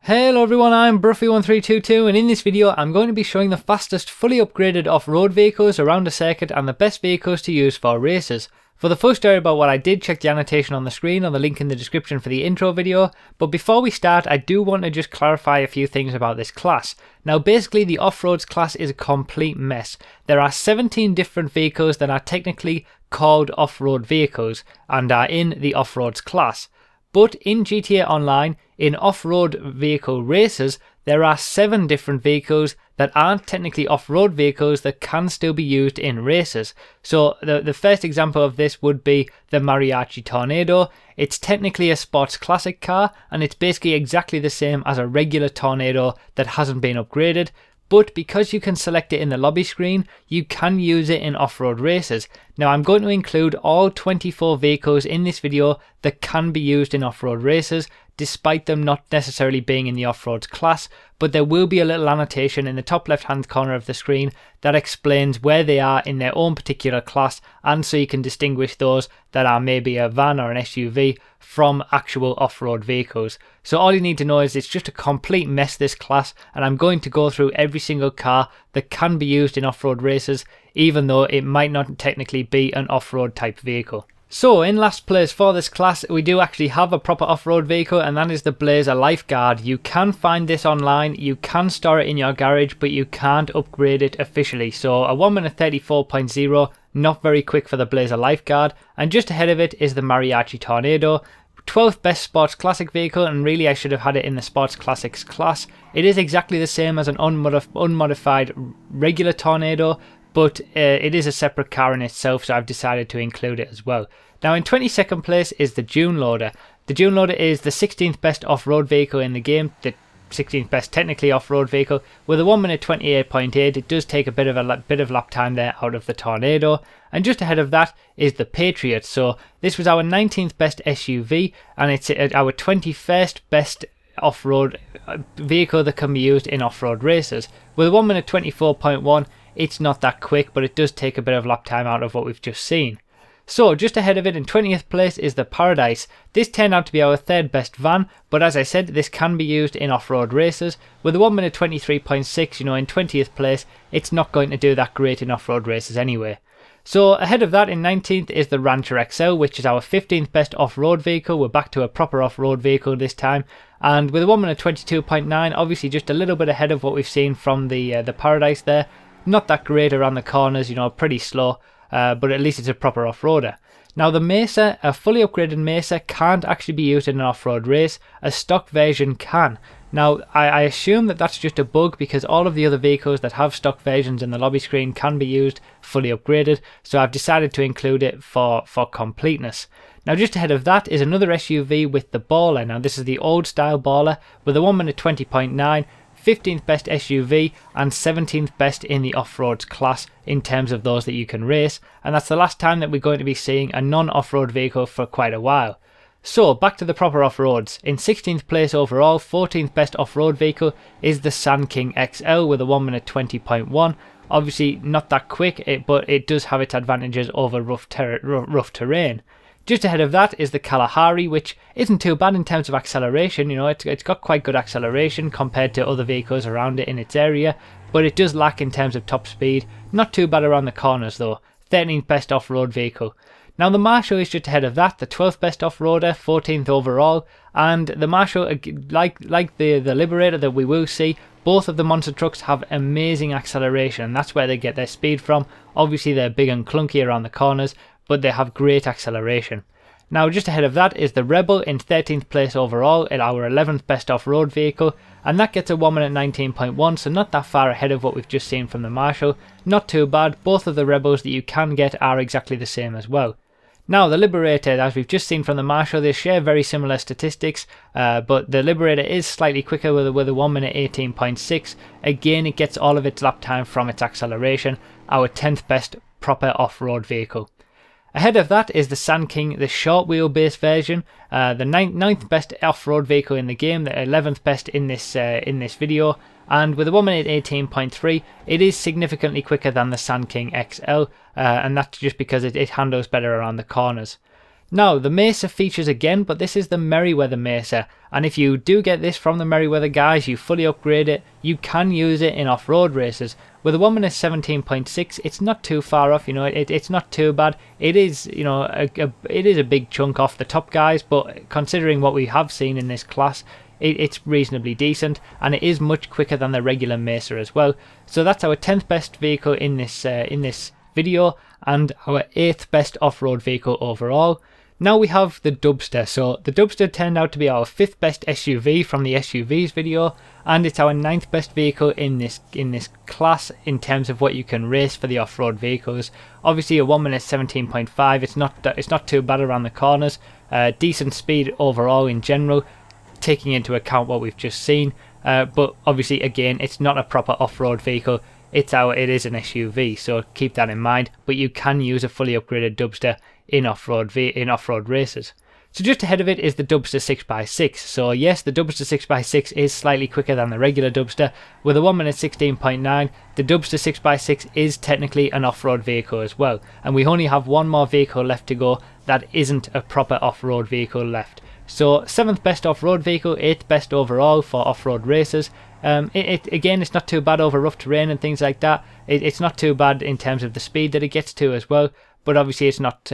Hello everyone, I'm Bruffy1322 and in this video I'm going to be showing the fastest fully upgraded off-road vehicles around a circuit and the best vehicles to use for races. For the full story about what I did, check the annotation on the screen or the link in the description for the intro video, but before we start I do want to just clarify a few things about this class. Now basically the off-roads class is a complete mess. There are 17 different vehicles that are technically called off-road vehicles and are in the off-roads class. But in GTA Online, in off-road vehicle races, there are 7 different vehicles that aren't technically off-road vehicles that can still be used in races. So the first example of this would be the Mariachi Tornado. It's technically a sports classic car and it's basically exactly the same as a regular Tornado that hasn't been upgraded. But because you can select it in the lobby screen, you can use it in off-road races. Now I'm going to include all 24 vehicles in this video that can be used in off-road races, despite them not necessarily being in the off-roads class, but there will be a little annotation in the top left hand corner of the screen that explains where they are in their own particular class, and so you can distinguish those that are maybe a van or an SUV from actual off-road vehicles. So all you need to know is it's just a complete mess, this class, and I'm going to go through every single car that can be used in off-road races, even though it might not technically be an off-road type vehicle. So in last place for this class, we do actually have a proper off-road vehicle, and that is the Blazer Lifeguard. You can find this online, you can store it in your garage, but you can't upgrade it officially. So a 1 minute 34.0, not very quick for the Blazer Lifeguard, and just ahead of it is the Mariachi Tornado. 12th best sports classic vehicle, and really I should have had it in the sports classics class. It is exactly the same as an unmodified regular Tornado, but it is a separate car in itself, so I've decided to include it as well. Now in 22nd place is the Dune Loader. The Dune Loader is the 16th best off-road vehicle in the game, the 16th best technically off-road vehicle. With a 1 minute 28.8, it does take a bit of lap time there out of the Tornado. And just ahead of that is the Patriot. So this was our 19th best SUV, and it's our 21st best off-road vehicle that can be used in off-road races. With a 1 minute 24.1, it's not that quick, but it does take a bit of lap time out of what we've just seen. So just ahead of it in 20th place is the Paradise. This turned out to be our 3rd best van, but as I said, this can be used in off-road races. With a 1 minute 23.6, in 20th place, it's not going to do that great in off-road races anyway. So ahead of that in 19th is the Rancher XL, which is our 15th best off-road vehicle. We're back to a proper off-road vehicle this time. And with a 1 minute 22.9, obviously just a little bit ahead of what we've seen from the Paradise there. Not that great around the corners, pretty slow, but at least it's a proper off-roader. Now the Mesa, a fully upgraded Mesa, can't actually be used in an off-road race. A stock version can. Now I assume that that's just a bug because all of the other vehicles that have stock versions in the lobby screen can be used fully upgraded, so I've decided to include it for completeness. Now just ahead of that is another SUV with the Baller. Now this is the old style Baller with a 1 minute 20.9. 15th best SUV and 17th best in the off-roads class in terms of those that you can race, and that's the last time that we're going to be seeing a non-off-road vehicle for quite a while. So back to the proper off-roads. In 16th place overall, 14th best off-road vehicle is the Sand King XL with a 1 minute 20.1. Obviously not that quick, but it does have its advantages over rough terrain. Just ahead of that is the Kalahari, which isn't too bad in terms of acceleration. It's got quite good acceleration compared to other vehicles around it in its area, but it does lack in terms of top speed. Not too bad around the corners though. 13th best off-road vehicle. Now the Marshall is just ahead of that, the 12th best off-roader, 14th overall, and the Marshall, like the Liberator that we will see, both of the monster trucks have amazing acceleration, and that's where they get their speed from. Obviously they're big and clunky around the corners, but they have great acceleration. Now just ahead of that is the Rebel in 13th place overall, at our 11th best off-road vehicle, and that gets a 1 minute 19.1, so not that far ahead of what we've just seen from the Marshall. Not too bad. Both of the Rebels that you can get are exactly the same as well. Now the Liberator, as we've just seen from the Marshall, they share very similar statistics, but the Liberator is slightly quicker with a 1 minute 18.6. Again, it gets all of its lap time from its acceleration, our 10th best proper off-road vehicle. Ahead of that is the Sand King, the short wheelbase version, the 9th best off-road vehicle in the game, the 11th best in this video, and with a 1 minute 18.3, it is significantly quicker than the Sand King XL, and that's just because it handles better around the corners. Now, the Mesa features again, but this is the Merryweather Mesa, and if you do get this from the Merryweather guys, you fully upgrade it, you can use it in off-road races. With a 1:17.6, it's not too far off, you know, it's not too bad. It is, you know, it is a big chunk off the top guys, but considering what we have seen in this class, it's reasonably decent, and it is much quicker than the regular Mesa as well. So that's our 10th best vehicle in this video, and our 8th best off-road vehicle overall. Now we have the Dubster. So the Dubster turned out to be our 5th best SUV from the SUVs video, and it's our 9th best vehicle in this class in terms of what you can race for the off-road vehicles. Obviously a 1:17.5, it's not too bad around the corners, decent speed overall in general, taking into account what we've just seen, but obviously again it's not a proper off-road vehicle. It is an SUV, so keep that in mind, but you can use a fully upgraded Dubster in off-road races. So just ahead of it is the Dubster 6x6. So yes, the Dubster 6x6 is slightly quicker than the regular Dubster. With a 1:16.9, the Dubster 6x6 is technically an off-road vehicle as well, and we only have one more vehicle left to go that isn't a proper off-road vehicle left. So 7th best off-road vehicle, 8th best overall for off-road races. Again, it's not too bad over rough terrain and things like that. It's not too bad in terms of the speed that it gets to as well, but obviously it's not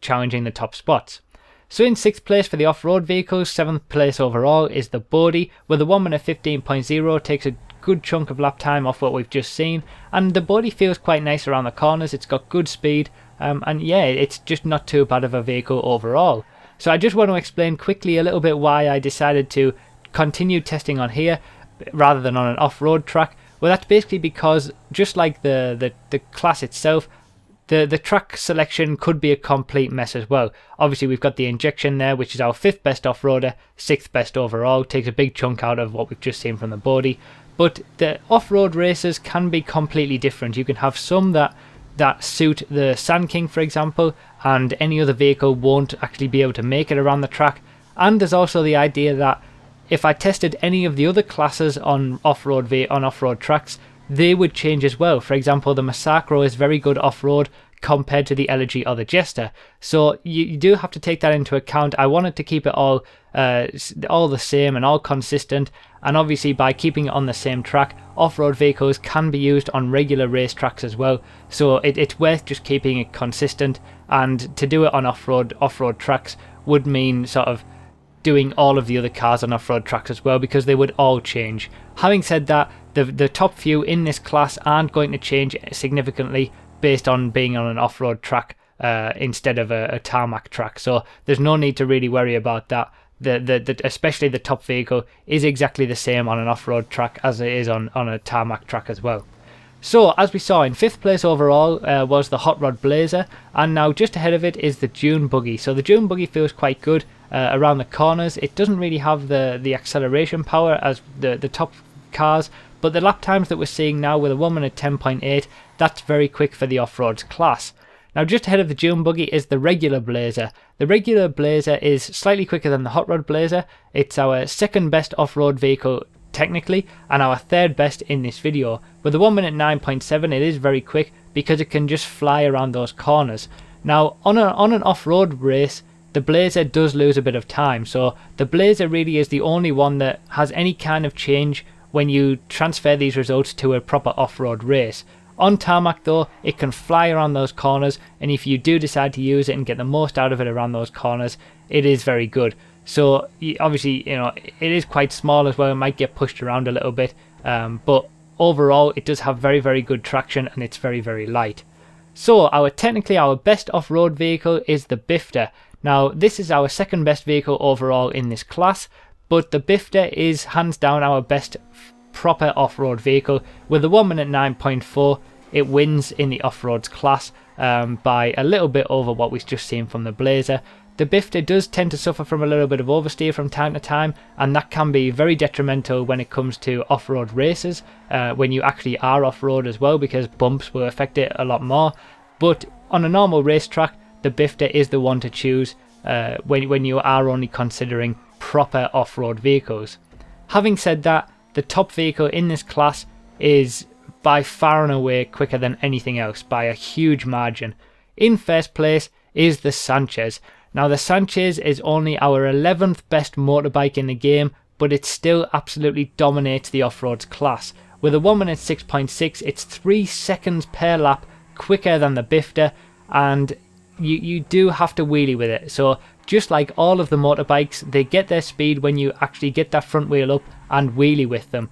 challenging the top spots. So in 6th place for the off-road vehicles, 7th place overall is the Bodhi, with a 1:15.0, takes a good chunk of lap time off what we've just seen, and the Bodhi feels quite nice around the corners. It's got good speed, and yeah, it's just not too bad of a vehicle overall. So I just want to explain quickly a little bit why I decided to continue testing on here rather than on an off-road track. Well, that's basically because just like the class itself, the track selection could be a complete mess as well. Obviously we've got the injection there, which is our 5th best off-roader, 6th best overall, takes a big chunk out of what we've just seen from the Bodhi. But the off-road races can be completely different. You can have some that suit the Sand King, for example, and any other vehicle won't actually be able to make it around the track. And there's also the idea that if I tested any of the other classes on off-road tracks, they would change as well. For example, the Masacro is very good off-road compared to the Elegy or the Jester. So you do have to take that into account. I wanted to keep it all the same and all consistent, and obviously by keeping it on the same track, off-road vehicles can be used on regular race tracks as well. So it's worth just keeping it consistent, and to do it on off-road tracks would mean sort of doing all of the other cars on off-road tracks as well, because they would all change. Having said that, the top few in this class aren't going to change significantly based on being on an off-road track instead of a tarmac track, so there's no need to really worry about that. Especially the top vehicle is exactly the same on an off-road track as it is on a tarmac track as well. So as we saw, in 5th place overall was the Hot Rod Blazer, and now just ahead of it is the Dune Buggy. So the Dune Buggy feels quite good around the corners. It doesn't really have the acceleration power as the top cars, but the lap times that we're seeing now with a 1:10.8, that's very quick for the off-road class. Now just ahead of the Dune Buggy is the regular Blazer. The regular Blazer is slightly quicker than the Hot Rod Blazer. It's our 2nd best off-road vehicle technically, and our 3rd best in this video. With a 1:09.7, it is very quick because it can just fly around those corners. Now on an off-road race, the Blazer does lose a bit of time, so the Blazer really is the only one that has any kind of change when you transfer these results to a proper off-road race. On tarmac though, it can fly around those corners, and if you do decide to use it and get the most out of it around those corners, it is very good. So obviously, you know, it is quite small as well, it might get pushed around a little bit, but overall it does have very, very good traction, and it's very, very light. So technically our best off-road vehicle is the Bifter. Now this is our 2nd best vehicle overall in this class, but the Bifter is hands down our best proper off-road vehicle. With a 1:09.4, it wins in the off-roads class by a little bit over what we've just seen from the Blazer. The Bifter does tend to suffer from a little bit of oversteer from time to time, and that can be very detrimental when it comes to off-road races, when you actually are off-road as well, because bumps will affect it a lot more. But on a normal racetrack, the Bifter is the one to choose when you are only considering proper off-road vehicles. Having said that, the top vehicle in this class is by far and away quicker than anything else by a huge margin. In 1st place is the Sanchez. Now the Sanchez is only our 11th best motorbike in the game, but it still absolutely dominates the off-road class. With a 1 minute 6.6, it's 3 seconds per lap quicker than the Bifta, and you do have to wheelie with it. So just like all of the motorbikes, they get their speed when you actually get that front wheel up and wheelie with them.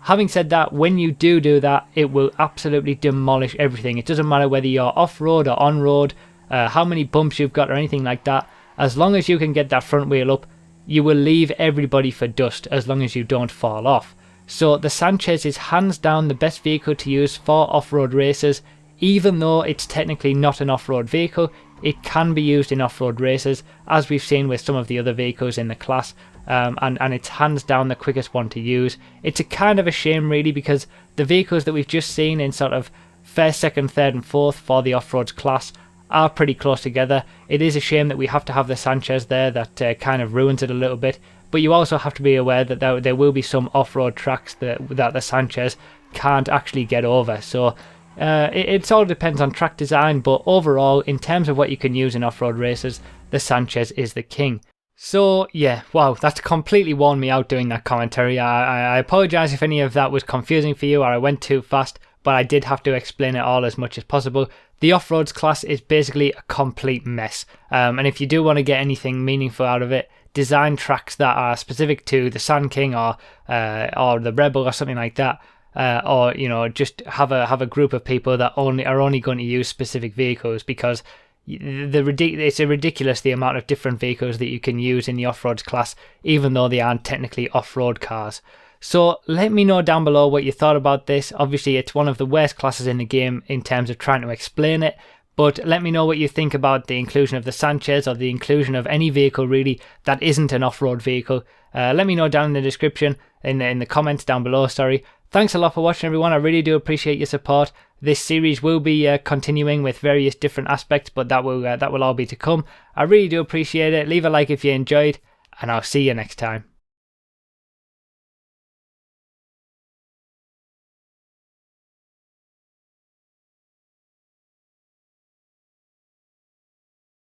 Having said that, when you do that, it will absolutely demolish everything. It doesn't matter whether you're off-road or on-road, how many bumps you've got or anything like that. As long as you can get that front wheel up, you will leave everybody for dust as long as you don't fall off. So the Sanchez is hands down the best vehicle to use for off-road races. Even though it's technically not an off-road vehicle, it can be used in off-road races, as we've seen with some of the other vehicles in the class, and it's hands down the quickest one to use. It's a kind of a shame really, because the vehicles that we've just seen in sort of first, second, third and fourth for the off-road class are pretty close together. It is a shame that we have to have the Sanchez there. That kind of ruins it a little bit, but you also have to be aware that there will be some off-road tracks that the Sanchez can't actually get over. So it all depends on track design, but overall, in terms of what you can use in off-road races, the Sanchez is the king. So yeah, wow, that's completely worn me out doing that commentary. I apologise if any of that was confusing for you or I went too fast, but I did have to explain it all as much as possible. The off-roads class is basically a complete mess, and if you do want to get anything meaningful out of it, design tracks that are specific to the Sand King or the Rebel or something like that. Or just have a group of people that are only going to use specific vehicles, because it's ridiculous the amount of different vehicles that you can use in the off-road class, even though they aren't technically off-road cars. So let me know down below what you thought about this. Obviously it's one of the worst classes in the game in terms of trying to explain it, but let me know what you think about the inclusion of the Sanchez, or the inclusion of any vehicle really that isn't an off-road vehicle. Let me know down in the description, in the comments down below, sorry. Thanks a lot for watching everyone, I really do appreciate your support. This series will be continuing with various different aspects, but that will all be to come. I really do appreciate it. Leave a like if you enjoyed, and I'll see you next time.